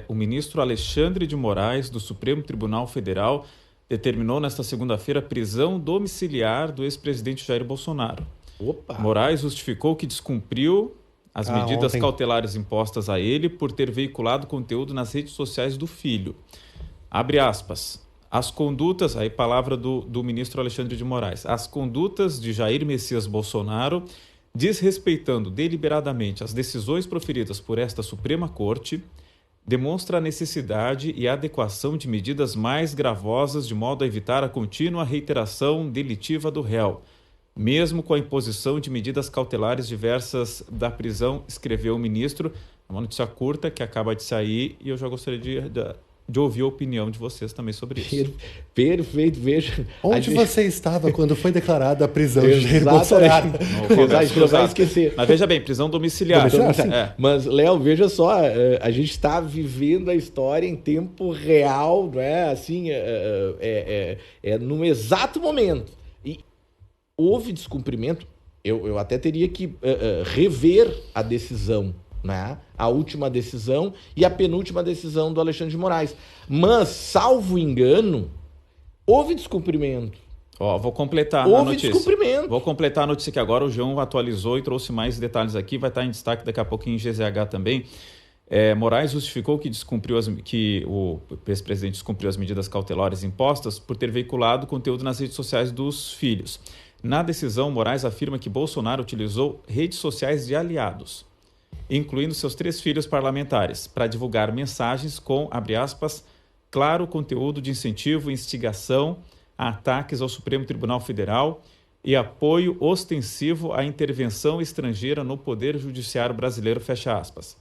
O ministro Alexandre de Moraes, do Supremo Tribunal Federal, determinou nesta segunda-feira a prisão domiciliar do ex-presidente Jair Bolsonaro. Opa! Moraes justificou que descumpriu as medidas cautelares impostas a ele por ter veiculado conteúdo nas redes sociais do filho. Abre aspas. As condutas, aí palavra do ministro Alexandre de Moraes, as condutas de Jair Messias Bolsonaro, desrespeitando deliberadamente as decisões proferidas por esta Suprema Corte, demonstra a necessidade e a adequação de medidas mais gravosas de modo a evitar a contínua reiteração delitiva do réu, mesmo com a imposição de medidas cautelares diversas da prisão, escreveu o ministro. É uma notícia curta que acaba de sair e eu já gostaria de ouvir a opinião de vocês também sobre isso. Perfeito, veja. Onde você estava quando foi declarada a prisão de Jair Bolsonaro? Não vai esquecer. Mas veja bem, prisão domiciliar. Mas, Léo, veja só, a gente está vivendo a história em tempo real, não é? Assim, no exato momento. E houve descumprimento, eu até teria que rever a decisão, né? A última decisão e a penúltima decisão do Alexandre de Moraes. Mas, salvo engano, houve descumprimento. Vou completar a notícia. Descumprimento. Vou completar a notícia que agora o João atualizou e trouxe mais detalhes aqui. Vai estar em destaque daqui a pouquinho em GZH também. Moraes justificou que o ex-presidente descumpriu as medidas cautelares impostas por ter veiculado conteúdo nas redes sociais dos filhos. Na decisão, Moraes afirma que Bolsonaro utilizou redes sociais de aliados, incluindo seus 3 filhos parlamentares, para divulgar mensagens com, abre aspas, claro conteúdo de incentivo e instigação a ataques ao Supremo Tribunal Federal e apoio ostensivo à intervenção estrangeira no Poder Judiciário brasileiro, fecha aspas.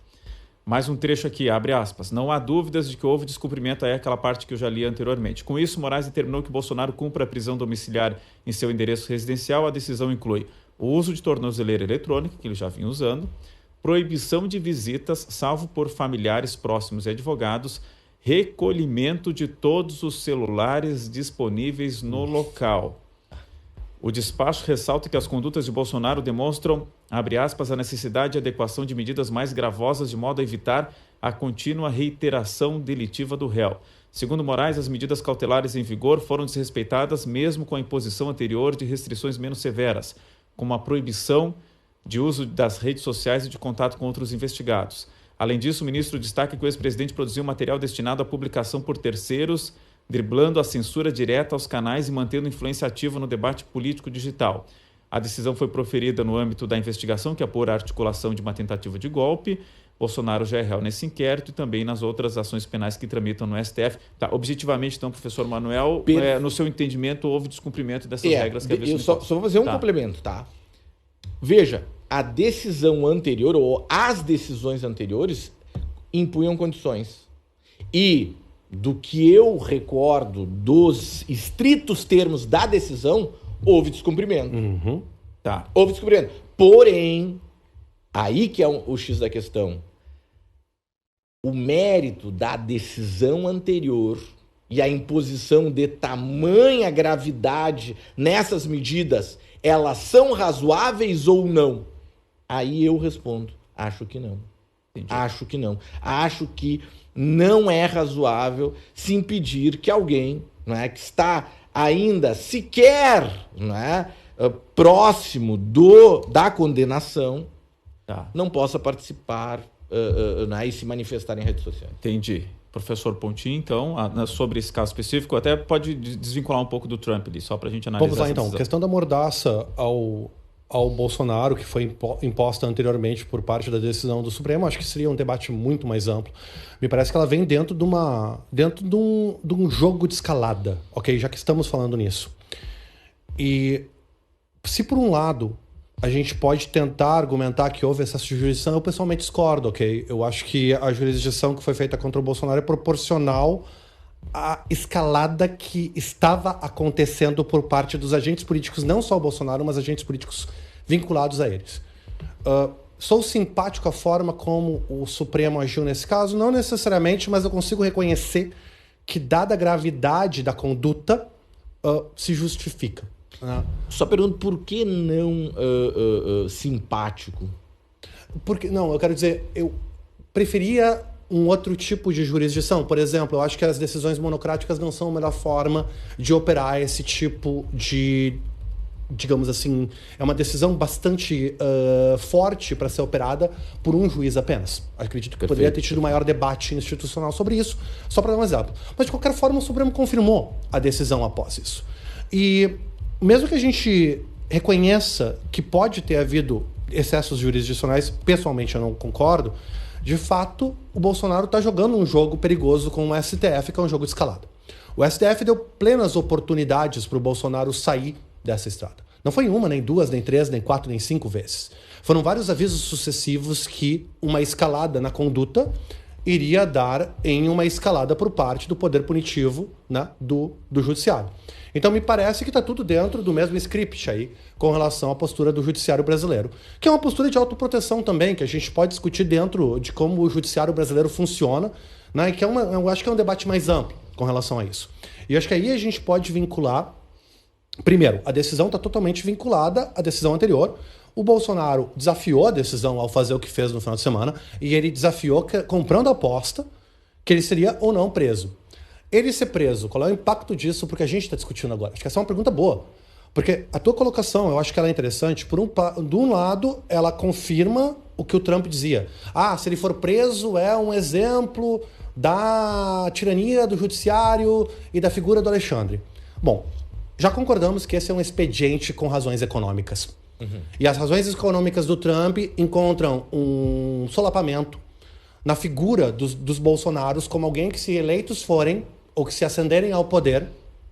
Mais um trecho aqui, abre aspas. Não há dúvidas de que houve descumprimento, aí aquela parte que eu já li anteriormente. Com isso, Moraes determinou que Bolsonaro cumpra a prisão domiciliar em seu endereço residencial. A decisão inclui o uso de tornozeleira eletrônica, que ele já vinha usando, proibição de visitas, salvo por familiares próximos e advogados, recolhimento de todos os celulares disponíveis no local. O despacho ressalta que as condutas de Bolsonaro demonstram, abre aspas, a necessidade e adequação de medidas mais gravosas de modo a evitar a contínua reiteração delitiva do réu. Segundo Moraes, as medidas cautelares em vigor foram desrespeitadas mesmo com a imposição anterior de restrições menos severas, como a proibição de uso das redes sociais e de contato com outros investigados. Além disso, o ministro destaca que o ex-presidente produziu material destinado à publicação por terceiros, driblando a censura direta aos canais e mantendo influência ativa no debate político digital. A decisão foi proferida no âmbito da investigação que apura a articulação de uma tentativa de golpe. Bolsonaro já é réu nesse inquérito e também nas outras ações penais que tramitam no STF. Objetivamente, então, professor Manuel, no seu entendimento, houve descumprimento dessas regras que havia sido impostas. Só vou fazer um complemento, tá? Veja, a decisão anterior, ou as decisões anteriores, impunham condições. E, do que eu recordo dos estritos termos da decisão, houve descumprimento. Uhum. Tá. Houve descumprimento. Porém, aí que é o X da questão. O mérito da decisão anterior e a imposição de tamanha gravidade nessas medidas, elas são razoáveis ou não? Aí eu respondo, acho que não. Entendi. Acho que não. Acho que não é razoável se impedir que alguém, né, que está ainda sequer, né, próximo da condenação, não possa participar e se manifestar em redes sociais. Entendi. Professor Pontin, então, sobre esse caso específico, até pode desvincular um pouco do Trump ali, só para a gente analisar. Vamos lá, então. A questão da mordaça ao Bolsonaro, que foi imposta anteriormente por parte da decisão do Supremo, acho que seria um debate muito mais amplo. Me parece que ela vem dentro de um jogo de escalada, ok? Já que estamos falando nisso. E se por um lado a gente pode tentar argumentar que houve essa jurisdição, eu pessoalmente discordo, ok? Eu acho que a jurisdição que foi feita contra o Bolsonaro é proporcional à escalada que estava acontecendo por parte dos agentes políticos, não só o Bolsonaro, mas agentes políticos vinculados a eles. Sou simpático à forma como o Supremo agiu nesse caso, não necessariamente, mas eu consigo reconhecer que, dada a gravidade da conduta, se justifica. Só pergunto, por que não simpático? Porque, não, eu quero dizer, eu preferia um outro tipo de jurisdição. Por exemplo, eu acho que as decisões monocráticas não são a melhor forma de operar esse tipo de, digamos assim, é uma decisão bastante forte para ser operada por um juiz apenas. Acredito que poderia ter tido maior debate institucional sobre isso, só para dar um exemplo. Mas, de qualquer forma, o Supremo confirmou a decisão após isso. E mesmo que a gente reconheça que pode ter havido excessos jurisdicionais, pessoalmente eu não concordo, de fato, o Bolsonaro está jogando um jogo perigoso com o STF, que é um jogo de escalada. O STF deu plenas oportunidades para o Bolsonaro sair dessa estrada. Não foi uma, nem duas, nem três, nem quatro, nem cinco vezes. Foram vários avisos sucessivos que uma escalada na conduta iria dar em uma escalada por parte do poder punitivo, né, do judiciário. Então me parece que está tudo dentro do mesmo script aí com relação à postura do judiciário brasileiro, que é uma postura de autoproteção também, que a gente pode discutir dentro de como o judiciário brasileiro funciona, né, que eu acho que é um debate mais amplo com relação a isso. E acho que aí a gente pode vincular, primeiro, a decisão está totalmente vinculada à decisão anterior. O Bolsonaro desafiou a decisão ao fazer o que fez no final de semana, e ele desafiou, comprando a aposta, que ele seria ou não preso. Ele ser preso, qual é o impacto disso porque a gente está discutindo agora? Acho que essa é uma pergunta boa. Porque a tua colocação, eu acho que ela é interessante. De um lado, ela confirma o que o Trump dizia. Se ele for preso, é um exemplo da tirania do judiciário e da figura do Alexandre. Bom, já concordamos que esse é um expediente com razões econômicas. Uhum. E as razões econômicas do Trump encontram um solapamento na figura dos Bolsonaros como alguém que, se eleitos forem, ou que se ascenderem ao poder,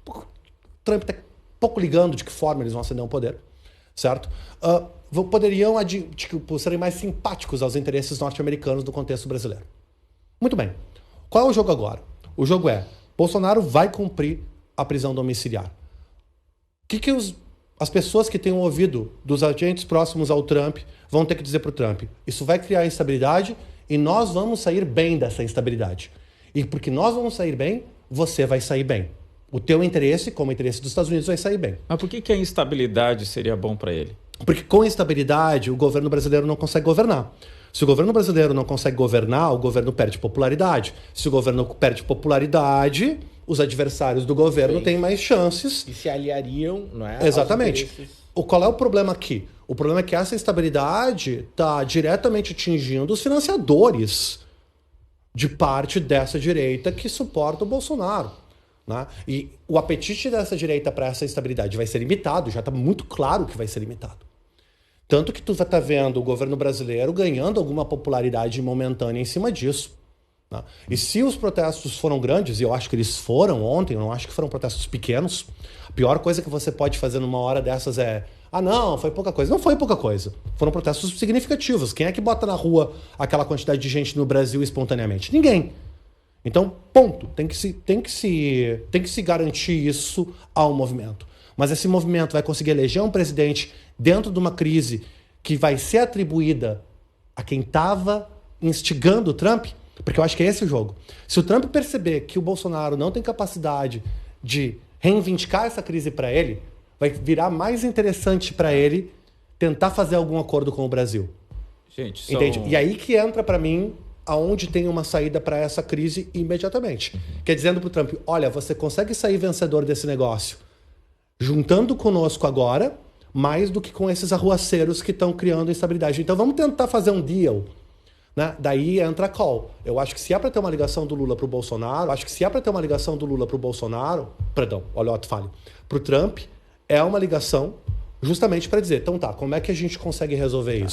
o Trump está pouco ligando de que forma eles vão ascender ao poder, certo? Poderiam serem mais simpáticos aos interesses norte-americanos no contexto brasileiro. Muito bem. Qual é o jogo agora? O jogo é, Bolsonaro vai cumprir a prisão domiciliar. O que as pessoas que tenham ouvido dos agentes próximos ao Trump vão ter que dizer para o Trump? Isso vai criar instabilidade e nós vamos sair bem dessa instabilidade. E porque nós vamos sair bem, você vai sair bem. O teu interesse, como o interesse dos Estados Unidos, vai sair bem. Mas por que a instabilidade seria bom para ele? Porque com instabilidade o governo brasileiro não consegue governar. Se o governo brasileiro não consegue governar, o governo perde popularidade. Se o governo perde popularidade, os adversários do governo têm mais chances. E se aliariam, não é? Exatamente. Qual é o problema aqui? O problema é que essa instabilidade está diretamente atingindo os financiadores de parte dessa direita que suporta o Bolsonaro, né? E o apetite dessa direita para essa instabilidade vai ser limitado, já está muito claro que vai ser limitado. Tanto que tu vai estar vendo o governo brasileiro ganhando alguma popularidade momentânea em cima disso, né? E se os protestos foram grandes, e eu acho que eles foram ontem, eu não acho que foram protestos pequenos, a pior coisa que você pode fazer numa hora dessas é não, foi pouca coisa. Não foi pouca coisa. Foram protestos significativos. Quem é que bota na rua aquela quantidade de gente no Brasil espontaneamente? Ninguém. Então, ponto. Tem que se garantir isso ao movimento. Mas esse movimento vai conseguir eleger um presidente dentro de uma crise que vai ser atribuída a quem estava instigando o Trump? Porque eu acho que é esse o jogo. Se o Trump perceber que o Bolsonaro não tem capacidade de reivindicar essa crise para ele, vai virar mais interessante para ele tentar fazer algum acordo com o Brasil. Gente, entende? E aí que entra para mim aonde tem uma saída para essa crise imediatamente. Que é dizendo pro Trump, olha, você consegue sair vencedor desse negócio juntando conosco agora, mais do que com esses arruaceiros que estão criando instabilidade. Então vamos tentar fazer um deal, né? Daí entra a call. Eu acho que se é para ter uma ligação do Lula pro Bolsonaro, pro Trump, é uma ligação justamente para dizer, então tá, como é que a gente consegue resolver isso?